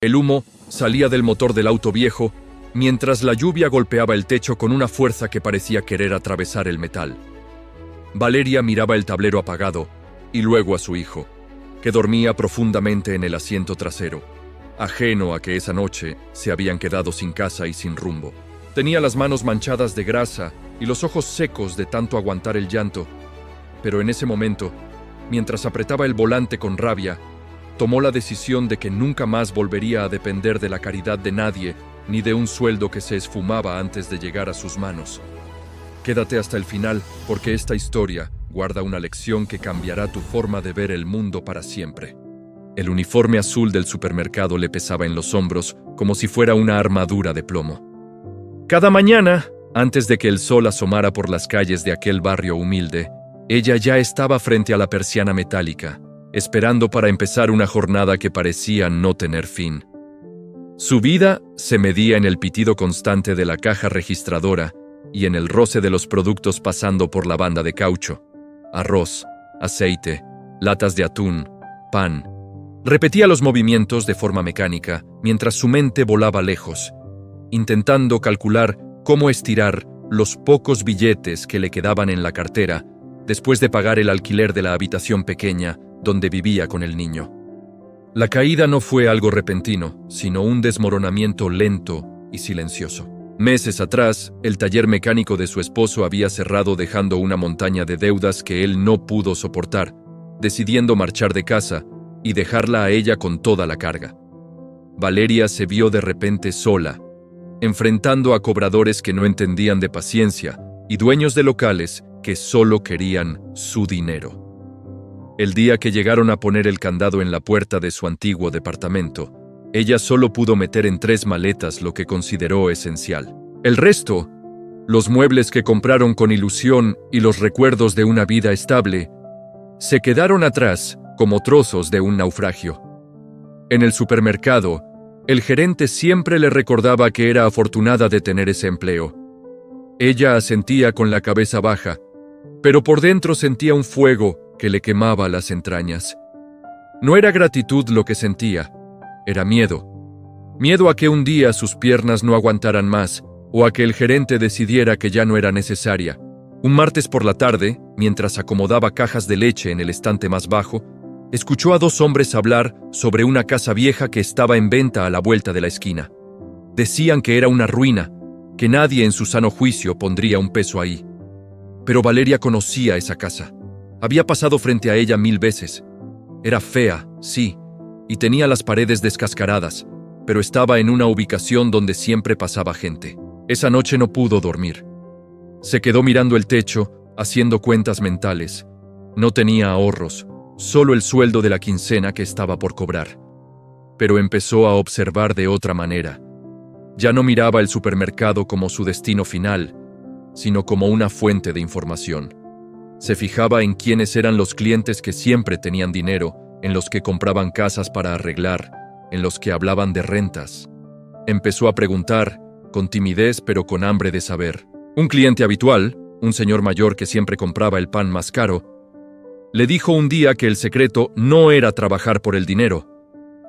El humo salía del motor del auto viejo, mientras la lluvia golpeaba el techo con una fuerza que parecía querer atravesar el metal. Valeria miraba el tablero apagado y luego a su hijo, que dormía profundamente en el asiento trasero, ajeno a que esa noche se habían quedado sin casa y sin rumbo. Tenía las manos manchadas de grasa y los ojos secos de tanto aguantar el llanto, pero en ese momento, mientras apretaba el volante con rabia, tomó la decisión de que nunca más volvería a depender de la caridad de nadie ni de un sueldo que se esfumaba antes de llegar a sus manos. Quédate hasta el final, porque esta historia guarda una lección que cambiará tu forma de ver el mundo para siempre. El uniforme azul del supermercado le pesaba en los hombros como si fuera una armadura de plomo. Cada mañana, antes de que el sol asomara por las calles de aquel barrio humilde, ella ya estaba frente a la persiana metálica, esperando para empezar una jornada que parecía no tener fin. Su vida se medía en el pitido constante de la caja registradora y en el roce de los productos pasando por la banda de caucho. Arroz, aceite, latas de atún, pan. Repetía los movimientos de forma mecánica mientras su mente volaba lejos, intentando calcular cómo estirar los pocos billetes que le quedaban en la cartera después de pagar el alquiler de la habitación pequeña donde vivía con el niño. La caída no fue algo repentino, sino un desmoronamiento lento y silencioso. Meses atrás, el taller mecánico de su esposo había cerrado dejando una montaña de deudas que él no pudo soportar, decidiendo marchar de casa y dejarla a ella con toda la carga. Valeria se vio de repente sola, enfrentando a cobradores que no entendían de paciencia y dueños de locales que solo querían su dinero. El día que llegaron a poner el candado en la puerta de su antiguo departamento, ella solo pudo meter en 3 maletas lo que consideró esencial. El resto, los muebles que compraron con ilusión y los recuerdos de una vida estable, se quedaron atrás como trozos de un naufragio. En el supermercado, el gerente siempre le recordaba que era afortunada de tener ese empleo. Ella asentía con la cabeza baja, pero por dentro sentía un fuego que le quemaba las entrañas. No era gratitud lo que sentía, era miedo. Miedo a que un día sus piernas no aguantaran más, o a que el gerente decidiera que ya no era necesaria. Un martes por la tarde, mientras acomodaba cajas de leche en el estante más bajo, escuchó a 2 hombres hablar sobre una casa vieja que estaba en venta a la vuelta de la esquina. Decían que era una ruina, que nadie en su sano juicio pondría un peso ahí. Pero Valeria conocía esa casa. Había pasado frente a ella 1000 veces. Era fea, sí, y tenía las paredes descascaradas, pero estaba en una ubicación donde siempre pasaba gente. Esa noche no pudo dormir. Se quedó mirando el techo, haciendo cuentas mentales. No tenía ahorros, solo el sueldo de la quincena que estaba por cobrar. Pero empezó a observar de otra manera. Ya no miraba el supermercado como su destino final, sino como una fuente de información. Se fijaba en quiénes eran los clientes que siempre tenían dinero, en los que compraban casas para arreglar, en los que hablaban de rentas. Empezó a preguntar, con timidez pero con hambre de saber. Un cliente habitual, un señor mayor que siempre compraba el pan más caro, le dijo un día que el secreto no era trabajar por el dinero,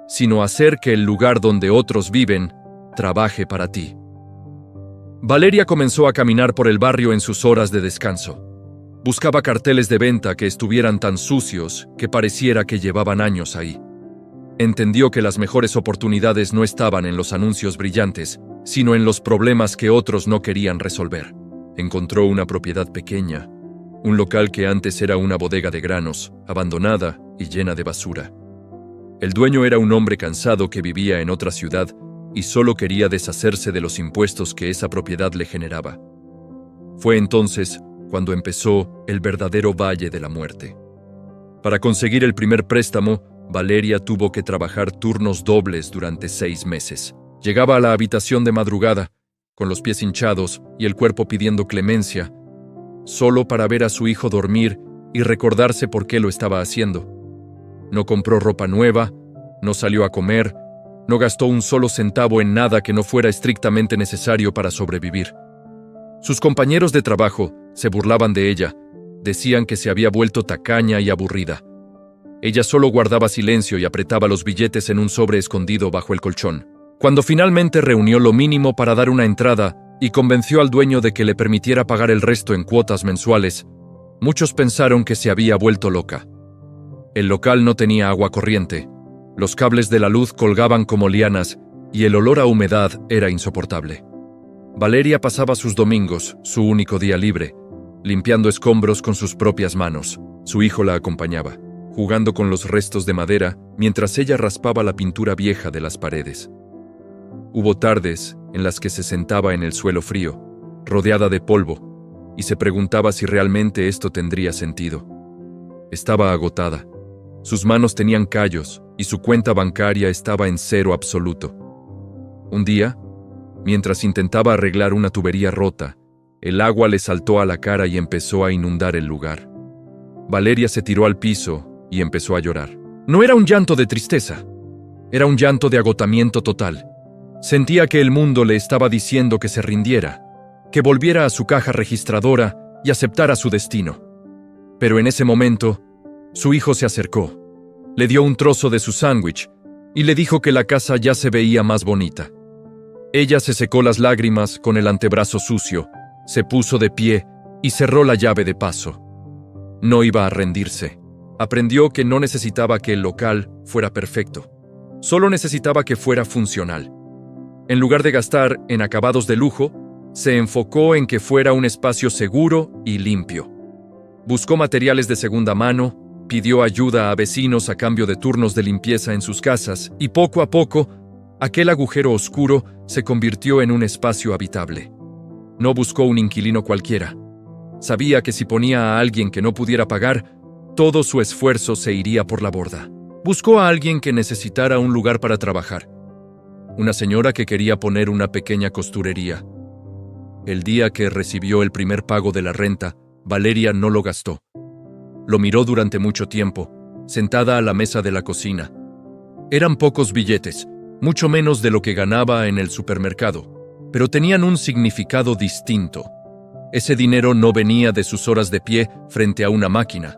sino hacer que el lugar donde otros viven trabaje para ti. Valeria comenzó a caminar por el barrio en sus horas de descanso. Buscaba carteles de venta que estuvieran tan sucios que pareciera que llevaban años ahí. Entendió que las mejores oportunidades no estaban en los anuncios brillantes, sino en los problemas que otros no querían resolver. Encontró una propiedad pequeña, un local que antes era una bodega de granos, abandonada y llena de basura. El dueño era un hombre cansado que vivía en otra ciudad y solo quería deshacerse de los impuestos que esa propiedad le generaba. Fue entonces cuando empezó el verdadero valle de la muerte. Para conseguir el primer préstamo, Valeria tuvo que trabajar turnos dobles durante 6 meses. Llegaba a la habitación de madrugada, con los pies hinchados y el cuerpo pidiendo clemencia, solo para ver a su hijo dormir y recordarse por qué lo estaba haciendo. No compró ropa nueva, no salió a comer, no gastó un solo centavo en nada que no fuera estrictamente necesario para sobrevivir. Sus compañeros de trabajo se burlaban de ella, decían que se había vuelto tacaña y aburrida. Ella solo guardaba silencio y apretaba los billetes en un sobre escondido bajo el colchón. Cuando finalmente reunió lo mínimo para dar una entrada y convenció al dueño de que le permitiera pagar el resto en cuotas mensuales, muchos pensaron que se había vuelto loca. El local no tenía agua corriente, los cables de la luz colgaban como lianas y el olor a humedad era insoportable. Valeria pasaba sus domingos, su único día libre, limpiando escombros con sus propias manos. Su hijo la acompañaba, jugando con los restos de madera mientras ella raspaba la pintura vieja de las paredes. Hubo tardes en las que se sentaba en el suelo frío, rodeada de polvo, y se preguntaba si realmente esto tendría sentido. Estaba agotada. Sus manos tenían callos y su cuenta bancaria estaba en cero absoluto. Un día, mientras intentaba arreglar una tubería rota, el agua le saltó a la cara y empezó a inundar el lugar. Valeria se tiró al piso y empezó a llorar. No era un llanto de tristeza, era un llanto de agotamiento total. Sentía que el mundo le estaba diciendo que se rindiera, que volviera a su caja registradora y aceptara su destino. Pero en ese momento, su hijo se acercó, le dio un trozo de su sándwich y le dijo que la casa ya se veía más bonita. Ella se secó las lágrimas con el antebrazo sucio, se puso de pie y cerró la llave de paso. No iba a rendirse. Aprendió que no necesitaba que el local fuera perfecto. Solo necesitaba que fuera funcional. En lugar de gastar en acabados de lujo, se enfocó en que fuera un espacio seguro y limpio. Buscó materiales de segunda mano, pidió ayuda a vecinos a cambio de turnos de limpieza en sus casas y poco a poco, aquel agujero oscuro se convirtió en un espacio habitable. No buscó un inquilino cualquiera. Sabía que si ponía a alguien que no pudiera pagar, todo su esfuerzo se iría por la borda. Buscó a alguien que necesitara un lugar para trabajar. Una señora que quería poner una pequeña costurería. El día que recibió el primer pago de la renta, Valeria no lo gastó. Lo miró durante mucho tiempo, sentada a la mesa de la cocina. Eran pocos billetes, mucho menos de lo que ganaba en el supermercado, pero tenían un significado distinto. Ese dinero no venía de sus horas de pie frente a una máquina,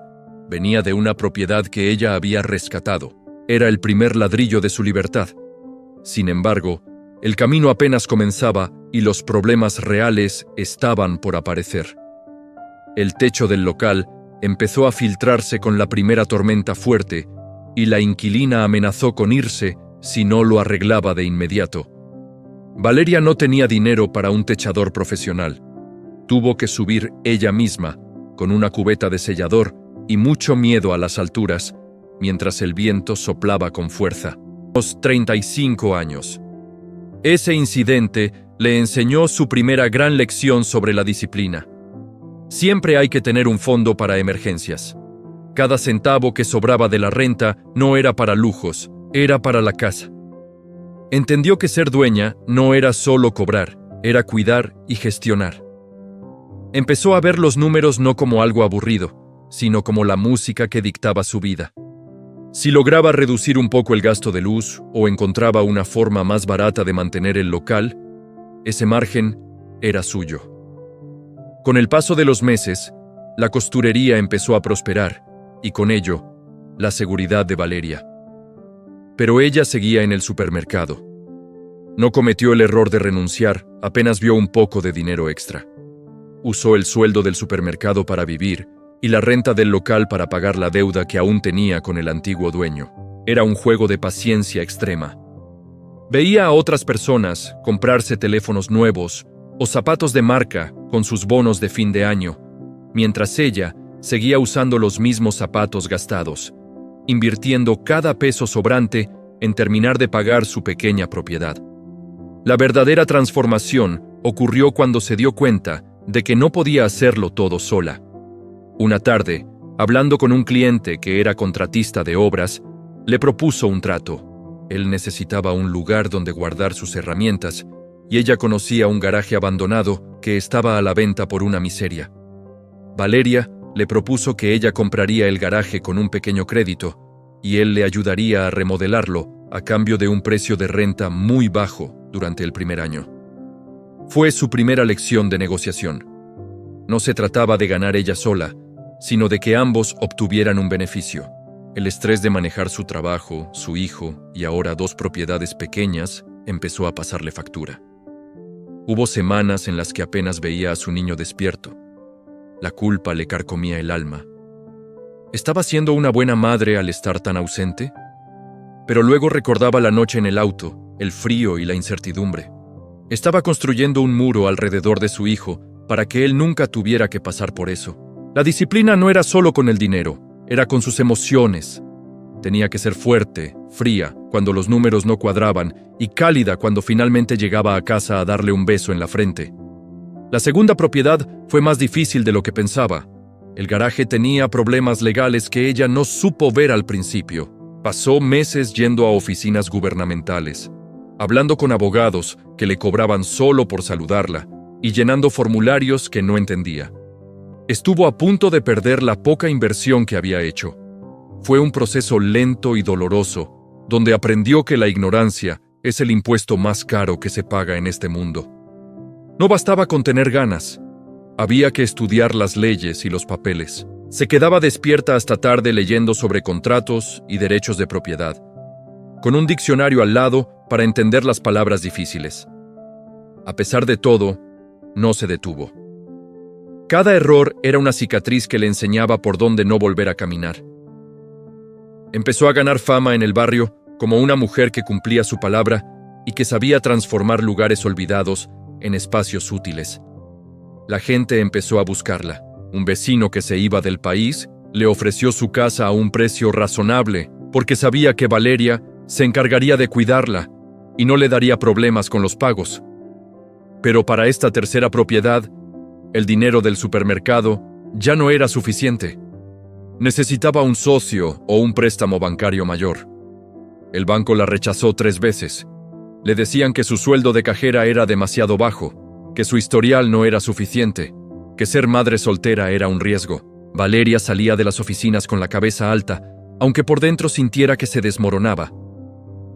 venía de una propiedad que ella había rescatado. Era el primer ladrillo de su libertad. Sin embargo, el camino apenas comenzaba y los problemas reales estaban por aparecer. El techo del local empezó a filtrarse con la primera tormenta fuerte y la inquilina amenazó con irse si no lo arreglaba de inmediato. Valeria no tenía dinero para un techador profesional. Tuvo que subir ella misma, con una cubeta de sellador y mucho miedo a las alturas, mientras el viento soplaba con fuerza. A los 35 años. Ese incidente le enseñó su primera gran lección sobre la disciplina. Siempre hay que tener un fondo para emergencias. Cada centavo que sobraba de la renta no era para lujos, era para la casa. Entendió que ser dueña no era solo cobrar, era cuidar y gestionar. Empezó a ver los números no como algo aburrido, sino como la música que dictaba su vida. Si lograba reducir un poco el gasto de luz o encontraba una forma más barata de mantener el local, ese margen era suyo. Con el paso de los meses, la costurería empezó a prosperar y con ello, la seguridad de Valeria. Pero ella seguía en el supermercado. No cometió el error de renunciar, apenas vio un poco de dinero extra. Usó el sueldo del supermercado para vivir y la renta del local para pagar la deuda que aún tenía con el antiguo dueño. Era un juego de paciencia extrema. Veía a otras personas comprarse teléfonos nuevos o zapatos de marca con sus bonos de fin de año, mientras ella seguía usando los mismos zapatos gastados, invirtiendo cada peso sobrante en terminar de pagar su pequeña propiedad. La verdadera transformación ocurrió cuando se dio cuenta de que no podía hacerlo todo sola. Una tarde, hablando con un cliente que era contratista de obras, le propuso un trato. Él necesitaba un lugar donde guardar sus herramientas y ella conocía un garaje abandonado que estaba a la venta por una miseria. Valeria le propuso que ella compraría el garaje con un pequeño crédito y él le ayudaría a remodelarlo a cambio de un precio de renta muy bajo durante el primer año. Fue su primera lección de negociación. No se trataba de ganar ella sola, sino de que ambos obtuvieran un beneficio. El estrés de manejar su trabajo, su hijo y ahora 2 propiedades pequeñas empezó a pasarle factura. Hubo semanas en las que apenas veía a su niño despierto. La culpa le carcomía el alma. ¿Estaba siendo una buena madre al estar tan ausente? Pero luego recordaba la noche en el auto, el frío y la incertidumbre. Estaba construyendo un muro alrededor de su hijo para que él nunca tuviera que pasar por eso. La disciplina no era solo con el dinero, era con sus emociones. Tenía que ser fuerte, fría, cuando los números no cuadraban, y cálida cuando finalmente llegaba a casa a darle un beso en la frente. La segunda propiedad fue más difícil de lo que pensaba. El garaje tenía problemas legales que ella no supo ver al principio. Pasó meses yendo a oficinas gubernamentales, hablando con abogados que le cobraban solo por saludarla y llenando formularios que no entendía. Estuvo a punto de perder la poca inversión que había hecho. Fue un proceso lento y doloroso, donde aprendió que la ignorancia es el impuesto más caro que se paga en este mundo. No bastaba con tener ganas. Había que estudiar las leyes y los papeles. Se quedaba despierta hasta tarde leyendo sobre contratos y derechos de propiedad, con un diccionario al lado para entender las palabras difíciles. A pesar de todo, no se detuvo. Cada error era una cicatriz que le enseñaba por dónde no volver a caminar. Empezó a ganar fama en el barrio como una mujer que cumplía su palabra y que sabía transformar lugares olvidados en espacios útiles. La gente empezó a buscarla. Un vecino que se iba del país le ofreció su casa a un precio razonable porque sabía que Valeria se encargaría de cuidarla y no le daría problemas con los pagos. Pero para esta tercera propiedad, el dinero del supermercado ya no era suficiente. Necesitaba un socio o un préstamo bancario mayor. El banco la rechazó 3 veces. Le decían que su sueldo de cajera era demasiado bajo, que su historial no era suficiente, que ser madre soltera era un riesgo. Valeria salía de las oficinas con la cabeza alta, aunque por dentro sintiera que se desmoronaba.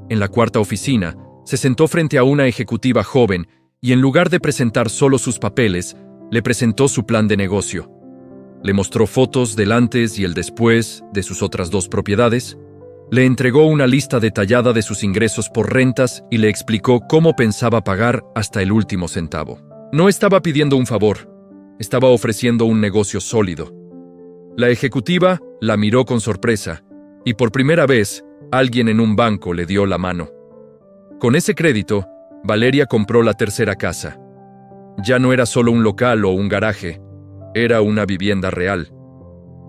En la 4ª oficina, se sentó frente a una ejecutiva joven y en lugar de presentar solo sus papeles, le presentó su plan de negocio. Le mostró fotos del antes y el después de sus otras 2 propiedades, le entregó una lista detallada de sus ingresos por rentas y le explicó cómo pensaba pagar hasta el último centavo. No estaba pidiendo un favor. Estaba ofreciendo un negocio sólido. La ejecutiva la miró con sorpresa y por primera vez alguien en un banco le dio la mano. Con ese crédito, Valeria compró la 3ª casa. Ya no era solo un local o un garaje, era una vivienda real.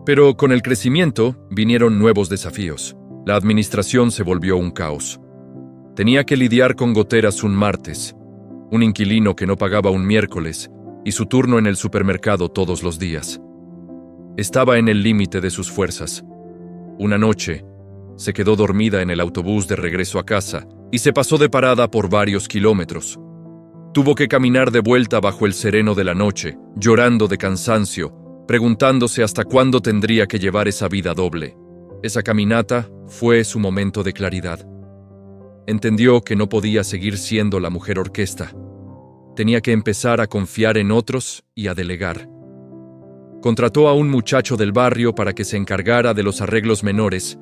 Pero con el crecimiento vinieron nuevos desafíos. La administración se volvió un caos. Tenía que lidiar con goteras un martes, un inquilino que no pagaba un miércoles, y su turno en el supermercado todos los días. Estaba en el límite de sus fuerzas. Una noche, se quedó dormida en el autobús de regreso a casa y se pasó de parada por varios kilómetros. Tuvo que caminar de vuelta bajo el sereno de la noche, llorando de cansancio, preguntándose hasta cuándo tendría que llevar esa vida doble. Esa caminata fue su momento de claridad. Entendió que no podía seguir siendo la mujer orquesta. Tenía que empezar a confiar en otros y a delegar. Contrató a un muchacho del barrio para que se encargara de los arreglos menores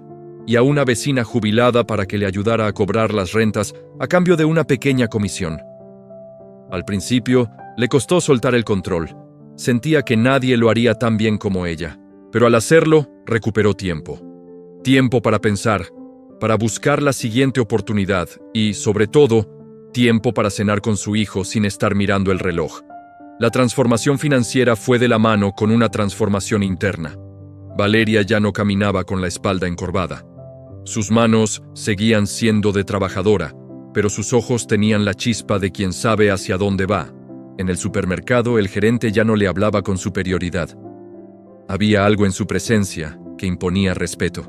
y a una vecina jubilada para que le ayudara a cobrar las rentas a cambio de una pequeña comisión. Al principio, le costó soltar el control. Sentía que nadie lo haría tan bien como ella, pero al hacerlo, recuperó tiempo. Tiempo para pensar, para buscar la siguiente oportunidad y, sobre todo, tiempo para cenar con su hijo sin estar mirando el reloj. La transformación financiera fue de la mano con una transformación interna. Valeria ya no caminaba con la espalda encorvada. Sus manos seguían siendo de trabajadora, pero sus ojos tenían la chispa de quien sabe hacia dónde va. En el supermercado, el gerente ya no le hablaba con superioridad. Había algo en su presencia que imponía respeto.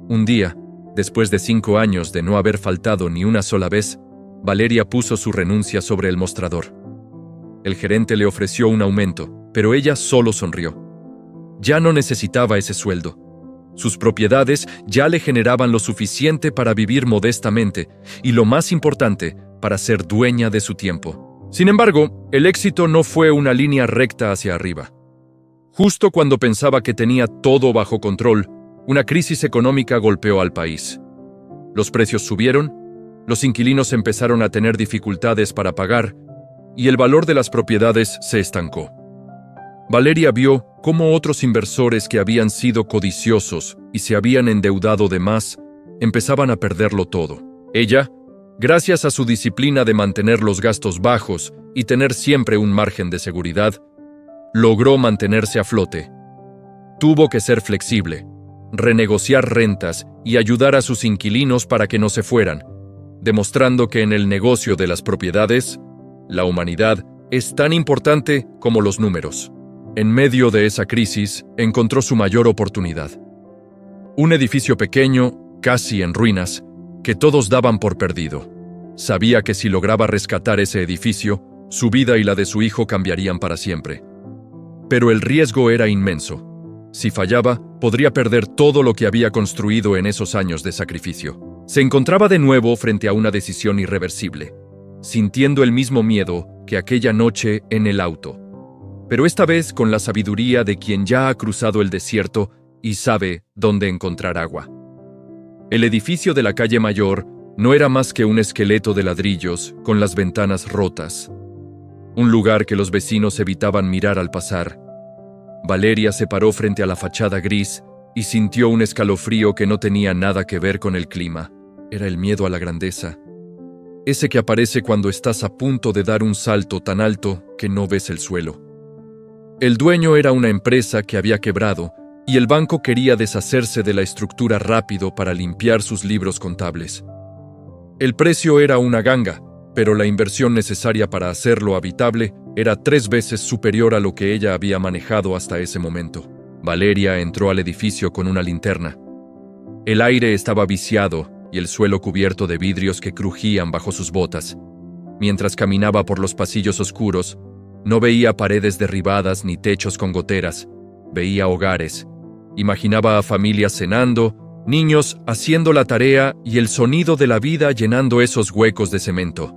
Un día, después de 5 años de no haber faltado ni una sola vez, Valeria puso su renuncia sobre el mostrador. El gerente le ofreció un aumento, pero ella solo sonrió. Ya no necesitaba ese sueldo. Sus propiedades ya le generaban lo suficiente para vivir modestamente y, lo más importante, para ser dueña de su tiempo. Sin embargo, el éxito no fue una línea recta hacia arriba. Justo cuando pensaba que tenía todo bajo control, Una crisis económica golpeó al país. Los precios subieron, los inquilinos empezaron a tener dificultades para pagar y el valor de las propiedades se estancó. Valeria vio cómo otros inversores que habían sido codiciosos y se habían endeudado de más empezaban a perderlo todo. Ella, gracias a su disciplina de mantener los gastos bajos y tener siempre un margen de seguridad, logró mantenerse a flote. Tuvo que ser flexible, renegociar rentas y ayudar a sus inquilinos para que no se fueran, demostrando que en el negocio de las propiedades, la humanidad es tan importante como los números. En medio de esa crisis, encontró su mayor oportunidad. Un edificio pequeño, casi en ruinas, que todos daban por perdido. Sabía que si lograba rescatar ese edificio, su vida y la de su hijo cambiarían para siempre. Pero el riesgo era inmenso. Si fallaba, podría perder todo lo que había construido en esos años de sacrificio. Se encontraba de nuevo frente a una decisión irreversible, sintiendo el mismo miedo que aquella noche en el auto, pero esta vez con la sabiduría de quien ya ha cruzado el desierto y sabe dónde encontrar agua. El edificio de la calle Mayor no era más que un esqueleto de ladrillos con las ventanas rotas, un lugar que los vecinos evitaban mirar al pasar. Valeria se paró frente a la fachada gris y sintió un escalofrío que no tenía nada que ver con el clima. Era el miedo a la grandeza, ese que aparece cuando estás a punto de dar un salto tan alto que no ves el suelo. El dueño era una empresa que había quebrado y el banco quería deshacerse de la estructura rápido para limpiar sus libros contables. El precio era una ganga, pero la inversión necesaria para hacerlo habitable era 3 veces superior a lo que ella había manejado hasta ese momento. Valeria entró al edificio con una linterna. El aire estaba viciado y el suelo cubierto de vidrios que crujían bajo sus botas. Mientras caminaba por los pasillos oscuros, no veía paredes derribadas ni techos con goteras. Veía hogares. Imaginaba a familias cenando, niños haciendo la tarea y el sonido de la vida llenando esos huecos de cemento.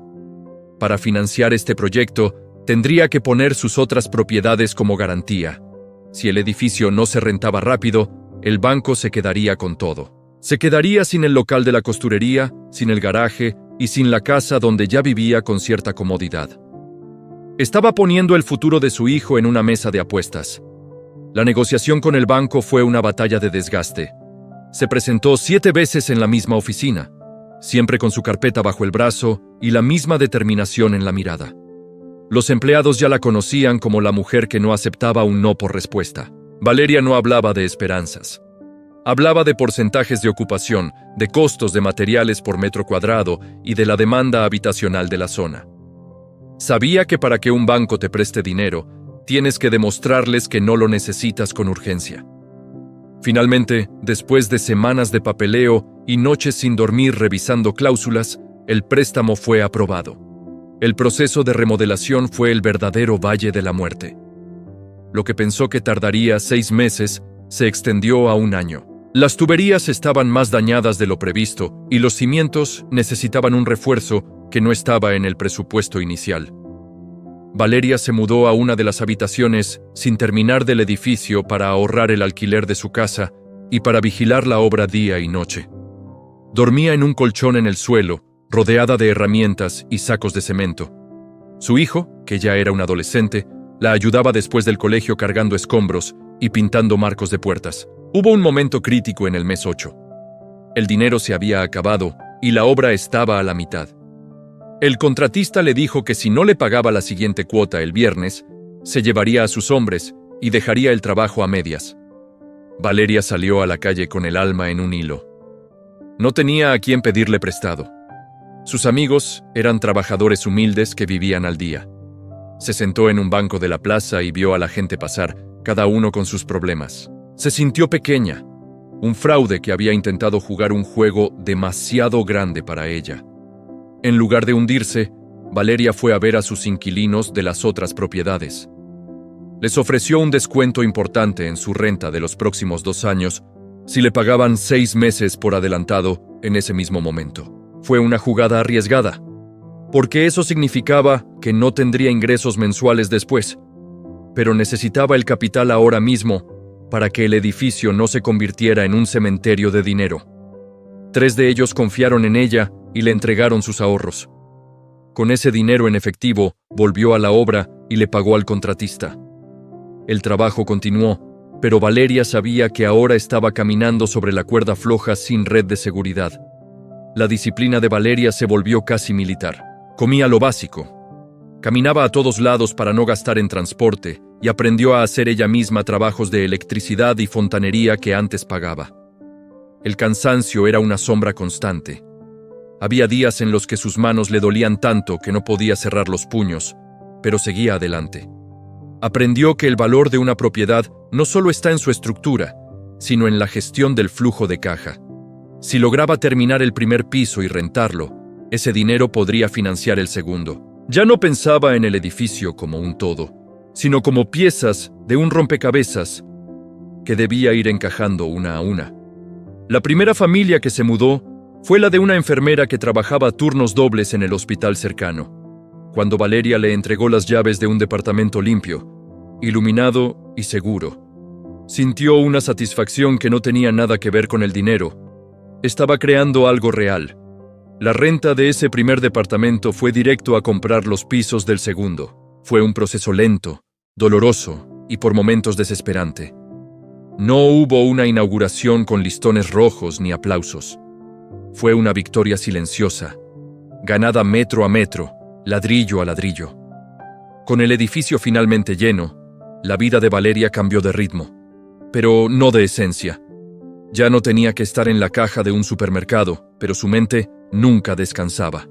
Para financiar este proyecto, tendría que poner sus otras propiedades como garantía. Si el edificio no se rentaba rápido, el banco se quedaría con todo. Se quedaría sin el local de la costurería, sin el garaje y sin la casa donde ya vivía con cierta comodidad. Estaba poniendo el futuro de su hijo en una mesa de apuestas. La negociación con el banco fue una batalla de desgaste. Se presentó 7 veces en la misma oficina, siempre con su carpeta bajo el brazo y la misma determinación en la mirada. Los empleados ya la conocían como la mujer que no aceptaba un no por respuesta. Valeria no hablaba de esperanzas. Hablaba de porcentajes de ocupación, de costos de materiales por metro cuadrado y de la demanda habitacional de la zona. Sabía que para que un banco te preste dinero, tienes que demostrarles que no lo necesitas con urgencia. Finalmente, después de semanas de papeleo y noches sin dormir revisando cláusulas, el préstamo fue aprobado. El proceso de remodelación fue el verdadero valle de la muerte. Lo que pensó que tardaría 6 meses, se extendió a 1 año. Las tuberías estaban más dañadas de lo previsto y los cimientos necesitaban un refuerzo que no estaba en el presupuesto inicial. Valeria se mudó a una de las habitaciones sin terminar del edificio para ahorrar el alquiler de su casa y para vigilar la obra día y noche. Dormía en un colchón en el suelo, rodeada de herramientas y sacos de cemento. Su hijo, que ya era un adolescente, la ayudaba después del colegio cargando escombros y pintando marcos de puertas. Hubo un momento crítico en el mes 8. El dinero se había acabado y la obra estaba a la mitad. El contratista le dijo que si no le pagaba la siguiente cuota el viernes, se llevaría a sus hombres y dejaría el trabajo a medias. Valeria salió a la calle con el alma en un hilo. No tenía a quién pedirle prestado. Sus amigos eran trabajadores humildes que vivían al día. Se sentó en un banco de la plaza y vio a la gente pasar, cada uno con sus problemas. Se sintió pequeña, un fraude que había intentado jugar un juego demasiado grande para ella. En lugar de hundirse, Valeria fue a ver a sus inquilinos de las otras propiedades. Les ofreció un descuento importante en su renta de los próximos 2 años si le pagaban 6 meses por adelantado en ese mismo momento. Fue una jugada arriesgada, porque eso significaba que no tendría ingresos mensuales después, pero necesitaba el capital ahora mismo para que el edificio no se convirtiera en un cementerio de dinero. 3 de ellos confiaron en ella y le entregaron sus ahorros. Con ese dinero en efectivo, volvió a la obra y le pagó al contratista. El trabajo continuó, pero Valeria sabía que ahora estaba caminando sobre la cuerda floja sin red de seguridad. La disciplina de Valeria se volvió casi militar. Comía lo básico. Caminaba a todos lados para no gastar en transporte y aprendió a hacer ella misma trabajos de electricidad y fontanería que antes pagaba. El cansancio era una sombra constante. Había días en los que sus manos le dolían tanto que no podía cerrar los puños, pero seguía adelante. Aprendió que el valor de una propiedad no solo está en su estructura, sino en la gestión del flujo de caja. Si lograba terminar el primer piso y rentarlo, ese dinero podría financiar el segundo. Ya no pensaba en el edificio como un todo, sino como piezas de un rompecabezas que debía ir encajando una a una. La primera familia que se mudó fue la de una enfermera que trabajaba turnos dobles en el hospital cercano. Cuando Valeria le entregó las llaves de un departamento limpio, iluminado y seguro, sintió una satisfacción que no tenía nada que ver con el dinero. Estaba creando algo real. La renta de ese primer departamento fue directo a comprar los pisos del segundo. Fue un proceso lento, doloroso y por momentos desesperante. No hubo una inauguración con listones rojos ni aplausos. Fue una victoria silenciosa, ganada metro a metro, ladrillo a ladrillo. Con el edificio finalmente lleno, la vida de Valeria cambió de ritmo, pero no de esencia. Ya no tenía que estar en la caja de un supermercado, pero su mente nunca descansaba.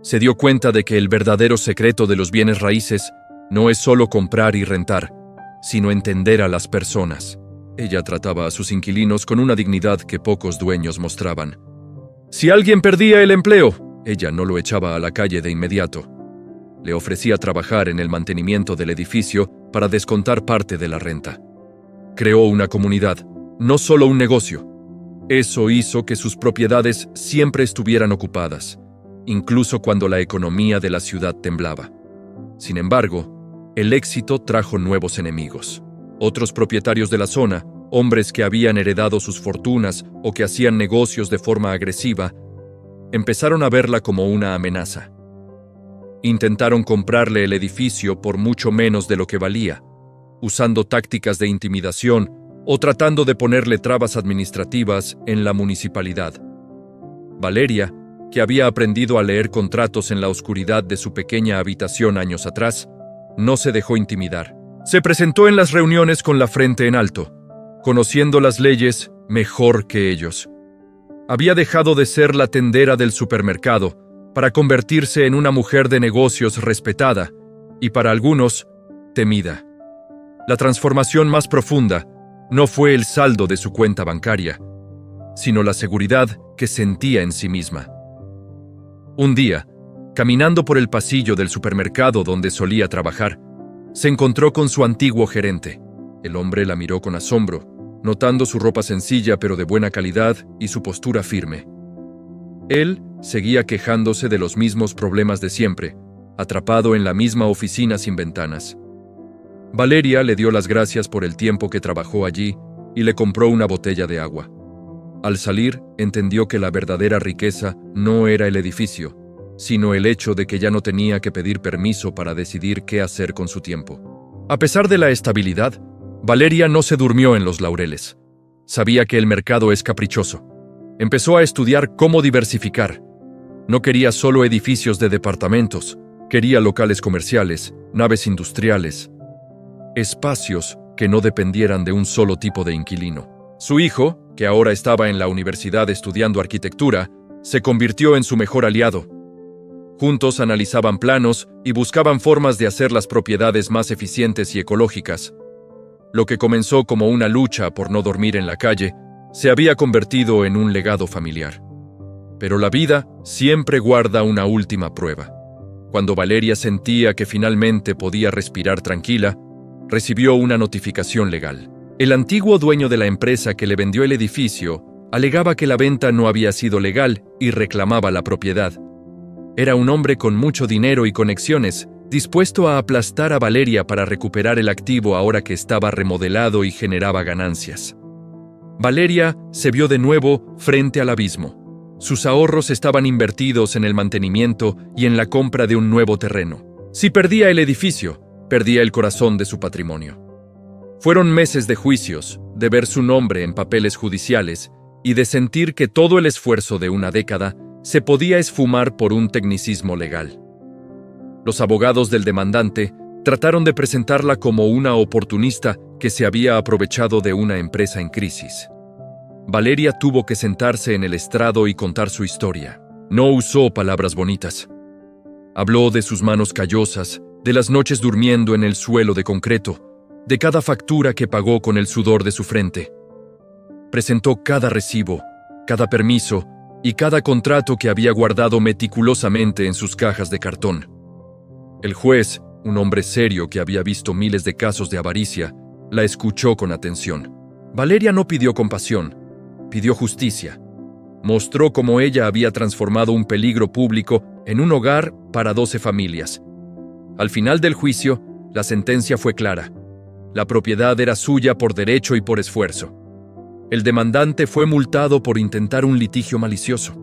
Se dio cuenta de que el verdadero secreto de los bienes raíces no es solo comprar y rentar, sino entender a las personas. Ella trataba a sus inquilinos con una dignidad que pocos dueños mostraban. Si alguien perdía el empleo, ella no lo echaba a la calle de inmediato. Le ofrecía trabajar en el mantenimiento del edificio para descontar parte de la renta. Creó una comunidad, no solo un negocio. Eso hizo que sus propiedades siempre estuvieran ocupadas, incluso cuando la economía de la ciudad temblaba. Sin embargo, el éxito trajo nuevos enemigos. Otros propietarios de la zona, hombres que habían heredado sus fortunas o que hacían negocios de forma agresiva, empezaron a verla como una amenaza. Intentaron comprarle el edificio por mucho menos de lo que valía, usando tácticas de intimidación o tratando de ponerle trabas administrativas en la municipalidad. Valeria, que había aprendido a leer contratos en la oscuridad de su pequeña habitación años atrás, no se dejó intimidar. Se presentó en las reuniones con la frente en alto, conociendo las leyes mejor que ellos. Había dejado de ser la tendera del supermercado para convertirse en una mujer de negocios respetada y, para algunos, temida. La transformación más profunda no fue el saldo de su cuenta bancaria, sino la seguridad que sentía en sí misma. Un día, caminando por el pasillo del supermercado donde solía trabajar, se encontró con su antiguo gerente. El hombre la miró con asombro, notando su ropa sencilla pero de buena calidad y su postura firme. Él seguía quejándose de los mismos problemas de siempre, atrapado en la misma oficina sin ventanas. Valeria le dio las gracias por el tiempo que trabajó allí y le compró una botella de agua. Al salir, entendió que la verdadera riqueza no era el edificio, sino el hecho de que ya no tenía que pedir permiso para decidir qué hacer con su tiempo. A pesar de la estabilidad, Valeria no se durmió en los laureles. Sabía que el mercado es caprichoso. Empezó a estudiar cómo diversificar. No quería solo edificios de departamentos, quería locales comerciales, naves industriales, espacios que no dependieran de un solo tipo de inquilino. Su hijo, que ahora estaba en la universidad estudiando arquitectura, se convirtió en su mejor aliado. Juntos analizaban planos y buscaban formas de hacer las propiedades más eficientes y ecológicas. Lo que comenzó como una lucha por no dormir en la calle, se había convertido en un legado familiar. Pero la vida siempre guarda una última prueba. Cuando Valeria sentía que finalmente podía respirar tranquila, recibió una notificación legal. El antiguo dueño de la empresa que le vendió el edificio alegaba que la venta no había sido legal y reclamaba la propiedad. Era un hombre con mucho dinero y conexiones, dispuesto a aplastar a Valeria para recuperar el activo ahora que estaba remodelado y generaba ganancias. Valeria se vio de nuevo frente al abismo. Sus ahorros estaban invertidos en el mantenimiento y en la compra de un nuevo terreno. Si perdía el edificio, perdía el corazón de su patrimonio. Fueron meses de juicios, de ver su nombre en papeles judiciales y de sentir que todo el esfuerzo de una década se podía esfumar por un tecnicismo legal. Los abogados del demandante trataron de presentarla como una oportunista que se había aprovechado de una empresa en crisis. Valeria tuvo que sentarse en el estrado y contar su historia. No usó palabras bonitas. Habló de sus manos callosas, de las noches durmiendo en el suelo de concreto, de cada factura que pagó con el sudor de su frente. Presentó cada recibo, cada permiso y cada contrato que había guardado meticulosamente en sus cajas de cartón. El juez, un hombre serio que había visto miles de casos de avaricia, la escuchó con atención. Valeria no pidió compasión, pidió justicia. Mostró cómo ella había transformado un peligro público en un hogar para 12 familias. Al final del juicio, la sentencia fue clara. La propiedad era suya por derecho y por esfuerzo. El demandante fue multado por intentar un litigio malicioso.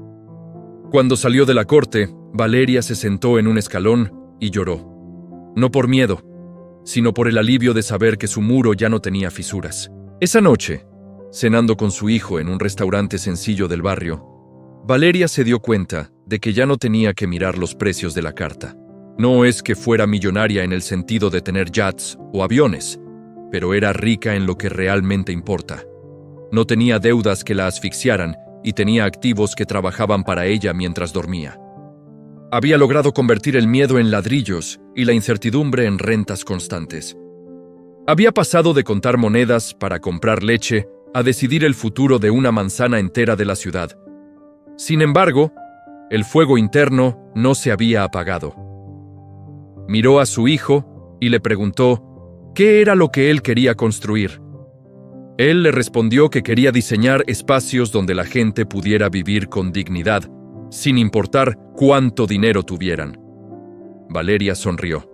Cuando salió de la corte, Valeria se sentó en un escalón y lloró. No por miedo, sino por el alivio de saber que su muro ya no tenía fisuras. Esa noche, cenando con su hijo en un restaurante sencillo del barrio, Valeria se dio cuenta de que ya no tenía que mirar los precios de la carta. No es que fuera millonaria en el sentido de tener yachts o aviones, pero era rica en lo que realmente importa. No tenía deudas que la asfixiaran y tenía activos que trabajaban para ella mientras dormía. Había logrado convertir el miedo en ladrillos y la incertidumbre en rentas constantes. Había pasado de contar monedas para comprar leche a decidir el futuro de una manzana entera de la ciudad. Sin embargo, el fuego interno no se había apagado. Miró a su hijo y le preguntó qué era lo que él quería construir. Él le respondió que quería diseñar espacios donde la gente pudiera vivir con dignidad, sin importar cuánto dinero tuvieran. Valeria sonrió.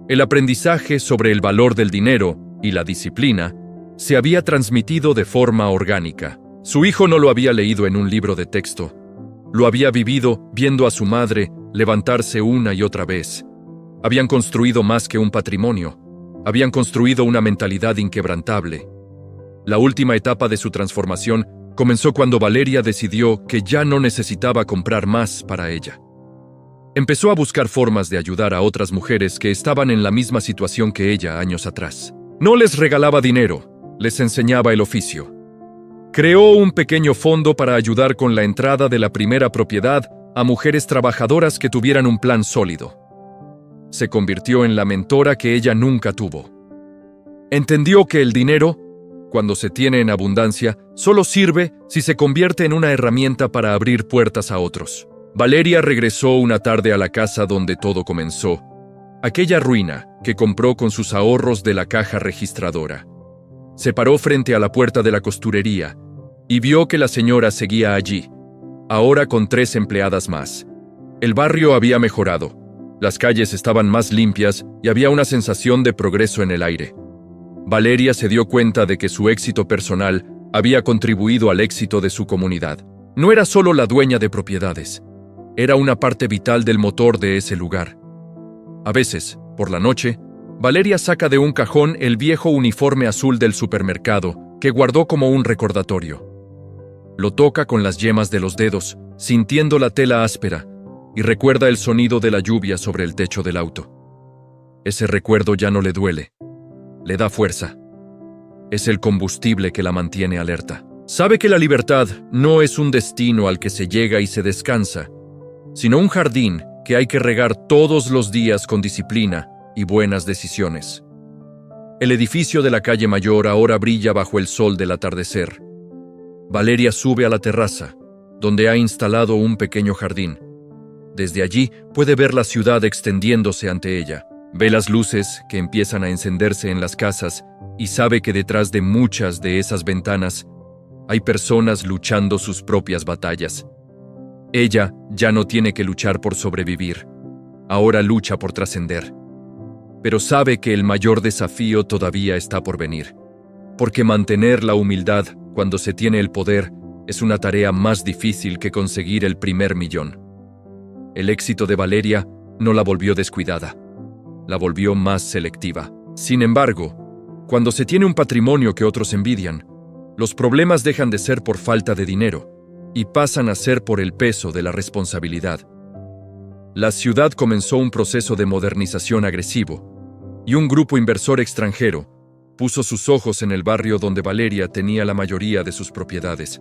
El aprendizaje sobre el valor del dinero y la disciplina se había transmitido de forma orgánica. Su hijo no lo había leído en un libro de texto. Lo había vivido viendo a su madre levantarse una y otra vez. Habían construido más que un patrimonio. Habían construido una mentalidad inquebrantable. La última etapa de su transformación comenzó cuando Valeria decidió que ya no necesitaba comprar más para ella. Empezó a buscar formas de ayudar a otras mujeres que estaban en la misma situación que ella años atrás. No les regalaba dinero, les enseñaba el oficio. Creó un pequeño fondo para ayudar con la entrada de la primera propiedad a mujeres trabajadoras que tuvieran un plan sólido. Se convirtió en la mentora que ella nunca tuvo. Entendió que el dinero, cuando se tiene en abundancia, solo sirve si se convierte en una herramienta para abrir puertas a otros. Valeria regresó una tarde a la casa donde todo comenzó, aquella ruina que compró con sus ahorros de la caja registradora. Se paró frente a la puerta de la costurería y vio que la señora seguía allí, ahora con 3 empleadas más. El barrio había mejorado, las calles estaban más limpias y había una sensación de progreso en el aire. Valeria se dio cuenta de que su éxito personal había contribuido al éxito de su comunidad. No era solo la dueña de propiedades, era una parte vital del motor de ese lugar. A veces, por la noche, Valeria saca de un cajón el viejo uniforme azul del supermercado que guardó como un recordatorio. Lo toca con las yemas de los dedos, sintiendo la tela áspera, y recuerda el sonido de la lluvia sobre el techo del auto. Ese recuerdo ya no le duele. Le da fuerza. Es el combustible que la mantiene alerta. Sabe que la libertad no es un destino al que se llega y se descansa, sino un jardín que hay que regar todos los días con disciplina y buenas decisiones. El edificio de la calle Mayor ahora brilla bajo el sol del atardecer. Valeria sube a la terraza, donde ha instalado un pequeño jardín. Desde allí puede ver la ciudad extendiéndose ante ella. Ve las luces que empiezan a encenderse en las casas y sabe que detrás de muchas de esas ventanas hay personas luchando sus propias batallas. Ella ya no tiene que luchar por sobrevivir. Ahora lucha por trascender. pero sabe que el mayor desafío todavía está por venir, porque mantener la humildad cuando se tiene el poder es una tarea más difícil que conseguir el primer millón. El éxito de Valeria no la volvió descuidada, la volvió más selectiva. Sin embargo, cuando se tiene un patrimonio que otros envidian, los problemas dejan de ser por falta de dinero y pasan a ser por el peso de la responsabilidad. La ciudad comenzó un proceso de modernización agresivo y un grupo inversor extranjero puso sus ojos en el barrio donde Valeria tenía la mayoría de sus propiedades.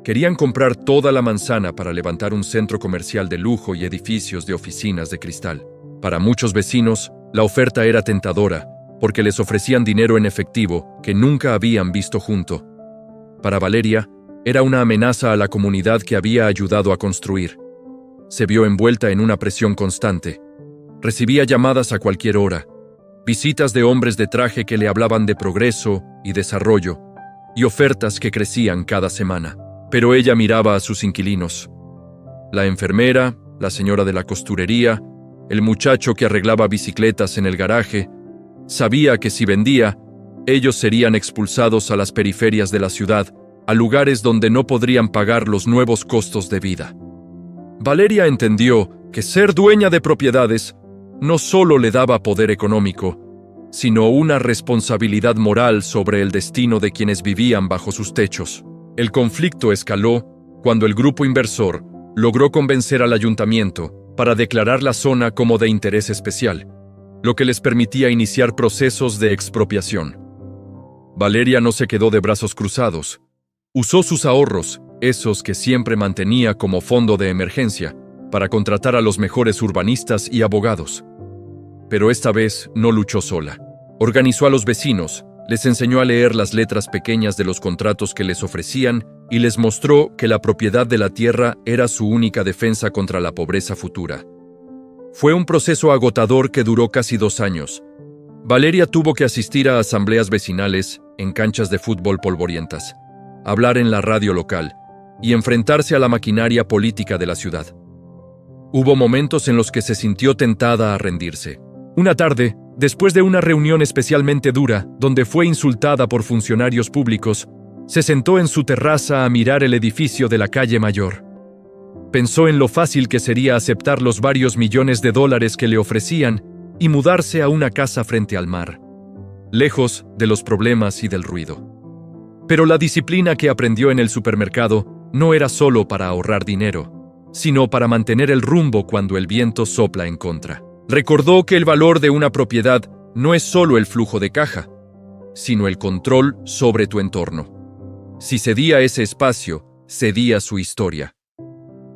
Querían comprar toda la manzana para levantar un centro comercial de lujo y edificios de oficinas de cristal. Para muchos vecinos, la oferta era tentadora porque les ofrecían dinero en efectivo que nunca habían visto junto. Para Valeria, era una amenaza a la comunidad que había ayudado a construir. Se vio envuelta en una presión constante. Recibía llamadas a cualquier hora, visitas de hombres de traje que le hablaban de progreso y desarrollo, y ofertas que crecían cada semana. Pero ella miraba a sus inquilinos. La enfermera, la señora de la costurería, el muchacho que arreglaba bicicletas en el garaje, sabía que si vendía, ellos serían expulsados a las periferias de la ciudad, a lugares donde no podrían pagar los nuevos costos de vida. Valeria entendió que ser dueña de propiedades no solo le daba poder económico, sino una responsabilidad moral sobre el destino de quienes vivían bajo sus techos. El conflicto escaló cuando el grupo inversor logró convencer al ayuntamiento para declarar la zona como de interés especial, lo que les permitía iniciar procesos de expropiación. Valeria no se quedó de brazos cruzados. Usó sus ahorros, esos que siempre mantenía como fondo de emergencia, para contratar a los mejores urbanistas y abogados. Pero esta vez no luchó sola. Organizó a los vecinos, les enseñó a leer las letras pequeñas de los contratos que les ofrecían y les mostró que la propiedad de la tierra era su única defensa contra la pobreza futura. Fue un proceso agotador que duró casi 2 años. Valeria tuvo que asistir a asambleas vecinales en canchas de fútbol polvorientas, hablar en la radio local y enfrentarse a la maquinaria política de la ciudad. Hubo momentos en los que se sintió tentada a rendirse. Una tarde, después de una reunión especialmente dura, donde fue insultada por funcionarios públicos, se sentó en su terraza a mirar el edificio de la calle Mayor. Pensó en lo fácil que sería aceptar los varios millones de dólares que le ofrecían y mudarse a una casa frente al mar, lejos de los problemas y del ruido. Pero la disciplina que aprendió en el supermercado no era solo para ahorrar dinero, sino para mantener el rumbo cuando el viento sopla en contra. Recordó que el valor de una propiedad no es solo el flujo de caja, sino el control sobre tu entorno. Si cedía ese espacio, cedía su historia.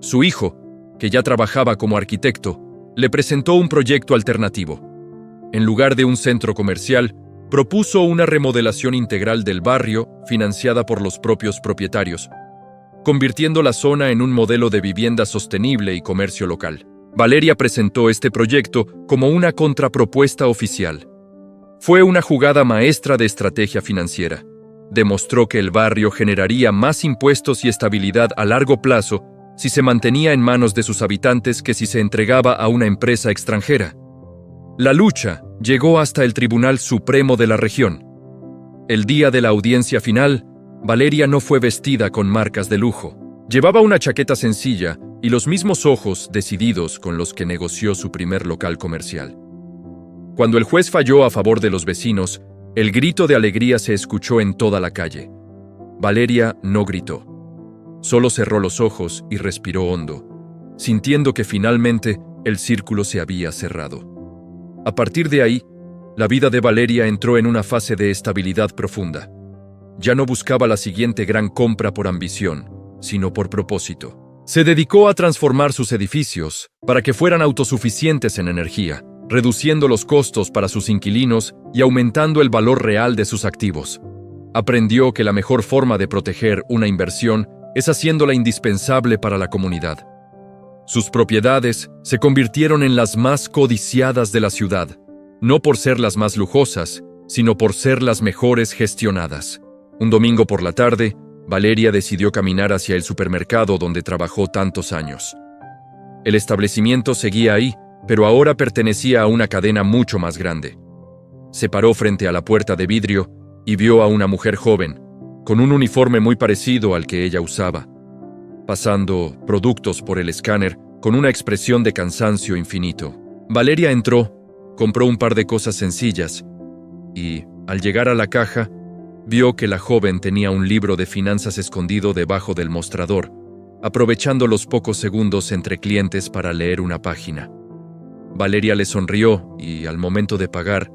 Su hijo, que ya trabajaba como arquitecto, le presentó un proyecto alternativo. En lugar de un centro comercial, propuso una remodelación integral del barrio financiada por los propios propietarios, convirtiendo la zona en un modelo de vivienda sostenible y comercio local. Valeria presentó este proyecto como una contrapropuesta oficial. Fue una jugada maestra de estrategia financiera. Demostró que el barrio generaría más impuestos y estabilidad a largo plazo si se mantenía en manos de sus habitantes que si se entregaba a una empresa extranjera. La lucha llegó hasta el Tribunal Supremo de la región. El día de la audiencia final, Valeria no fue vestida con marcas de lujo. Llevaba una chaqueta sencilla y los mismos ojos decididos con los que negoció su primer local comercial. Cuando el juez falló a favor de los vecinos, el grito de alegría se escuchó en toda la calle. Valeria no gritó. Solo cerró los ojos y respiró hondo, sintiendo que finalmente el círculo se había cerrado. A partir de ahí, la vida de Valeria entró en una fase de estabilidad profunda. Ya no buscaba la siguiente gran compra por ambición, sino por propósito. Se dedicó a transformar sus edificios para que fueran autosuficientes en energía, reduciendo los costos para sus inquilinos y aumentando el valor real de sus activos. Aprendió que la mejor forma de proteger una inversión es haciéndola indispensable para la comunidad. Sus propiedades se convirtieron en las más codiciadas de la ciudad, no por ser las más lujosas, sino por ser las mejores gestionadas. Un domingo por la tarde, Valeria decidió caminar hacia el supermercado donde trabajó tantos años. El establecimiento seguía ahí, pero ahora pertenecía a una cadena mucho más grande. Se paró frente a la puerta de vidrio y vio a una mujer joven, con un uniforme muy parecido al que ella usaba, pasando productos por el escáner con una expresión de cansancio infinito. Valeria entró, compró un par de cosas sencillas y, al llegar a la caja, vio que la joven tenía un libro de finanzas escondido debajo del mostrador, aprovechando los pocos segundos entre clientes para leer una página. Valeria le sonrió y, al momento de pagar,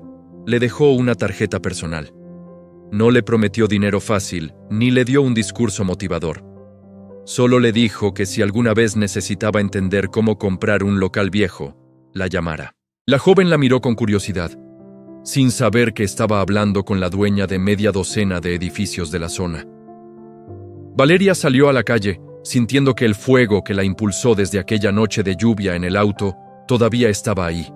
le dejó una tarjeta personal. No le prometió dinero fácil, ni le dio un discurso motivador. Solo le dijo que si alguna vez necesitaba entender cómo comprar un local viejo, la llamara. La joven la miró con curiosidad, sin saber que estaba hablando con la dueña de media docena de edificios de la zona. Valeria salió a la calle, sintiendo que el fuego que la impulsó desde aquella noche de lluvia en el auto todavía estaba ahí.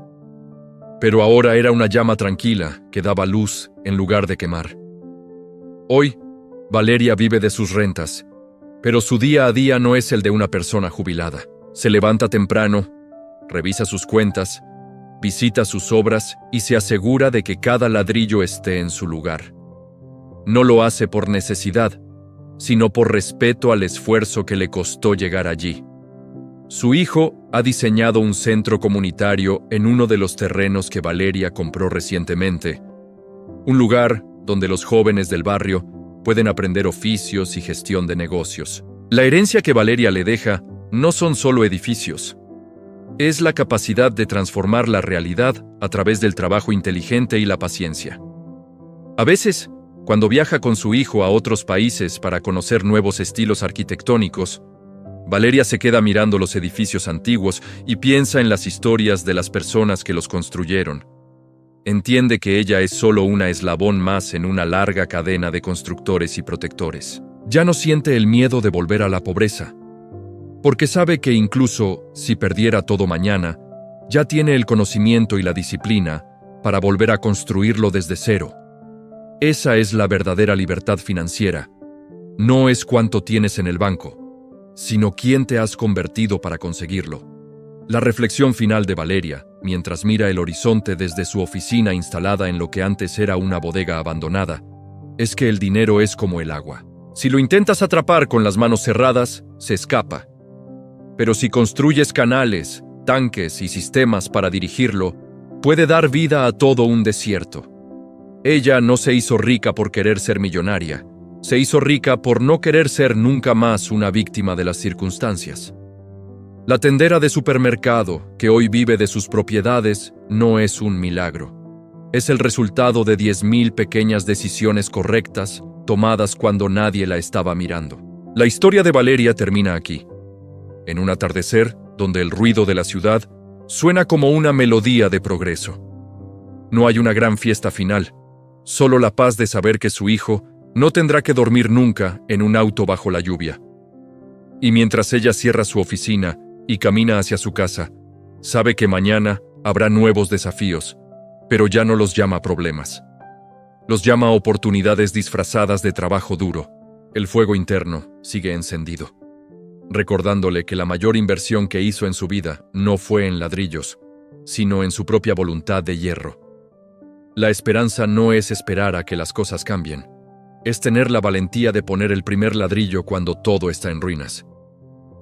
Pero ahora era una llama tranquila que daba luz en lugar de quemar. Hoy, Valeria vive de sus rentas, pero su día a día no es el de una persona jubilada. Se levanta temprano, revisa sus cuentas, visita sus obras y se asegura de que cada ladrillo esté en su lugar. No lo hace por necesidad, sino por respeto al esfuerzo que le costó llegar allí. Su hijo ha diseñado un centro comunitario en uno de los terrenos que Valeria compró recientemente, un lugar donde los jóvenes del barrio pueden aprender oficios y gestión de negocios. La herencia que Valeria le deja no son solo edificios. Es la capacidad de transformar la realidad a través del trabajo inteligente y la paciencia. A veces, cuando viaja con su hijo a otros países para conocer nuevos estilos arquitectónicos, Valeria se queda mirando los edificios antiguos y piensa en las historias de las personas que los construyeron. Entiende que ella es solo una eslabón más en una larga cadena de constructores y protectores. Ya no siente el miedo de volver a la pobreza, porque sabe que incluso si perdiera todo mañana, ya tiene el conocimiento y la disciplina para volver a construirlo desde cero. Esa es la verdadera libertad financiera. No es cuánto tienes en el banco, sino quién te has convertido para conseguirlo. La reflexión final de Valeria, mientras mira el horizonte desde su oficina instalada en lo que antes era una bodega abandonada, es que el dinero es como el agua. Si lo intentas atrapar con las manos cerradas, se escapa. Pero si construyes canales, tanques y sistemas para dirigirlo, puede dar vida a todo un desierto. Ella no se hizo rica por querer ser millonaria. Se hizo rica por no querer ser nunca más una víctima de las circunstancias. La tendera de supermercado, que hoy vive de sus propiedades, no es un milagro. Es el resultado de 10,000 pequeñas decisiones correctas, tomadas cuando nadie la estaba mirando. La historia de Valeria termina aquí, en un atardecer donde el ruido de la ciudad suena como una melodía de progreso. No hay una gran fiesta final, solo la paz de saber que su hijo no tendrá que dormir nunca en un auto bajo la lluvia. Y mientras ella cierra su oficina y camina hacia su casa, sabe que mañana habrá nuevos desafíos, pero ya no los llama problemas. Los llama oportunidades disfrazadas de trabajo duro. El fuego interno sigue encendido, recordándole que la mayor inversión que hizo en su vida no fue en ladrillos, sino en su propia voluntad de hierro. La esperanza no es esperar a que las cosas cambien. Es tener la valentía de poner el primer ladrillo cuando todo está en ruinas.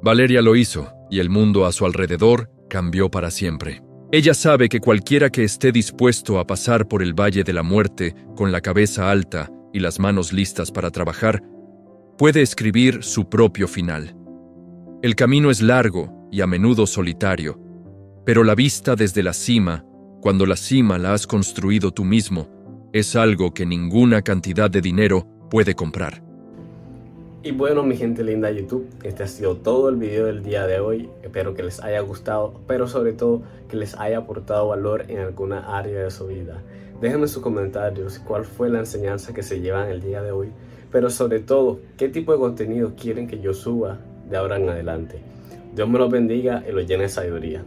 Valeria lo hizo, y el mundo a su alrededor cambió para siempre. Ella sabe que cualquiera que esté dispuesto a pasar por el valle de la muerte con la cabeza alta y las manos listas para trabajar, puede escribir su propio final. El camino es largo y a menudo solitario, pero la vista desde la cima, cuando la cima la has construido tú mismo, es algo que ninguna cantidad de dinero puede comprar. Y bueno, mi gente linda de YouTube, este ha sido todo el video del día de hoy. Espero que les haya gustado, pero sobre todo que les haya aportado valor en alguna área de su vida. Déjenme en sus comentarios cuál fue la enseñanza que se llevan el día de hoy, pero sobre todo, qué tipo de contenido quieren que yo suba de ahora en adelante. Dios me los bendiga y los llene de sabiduría.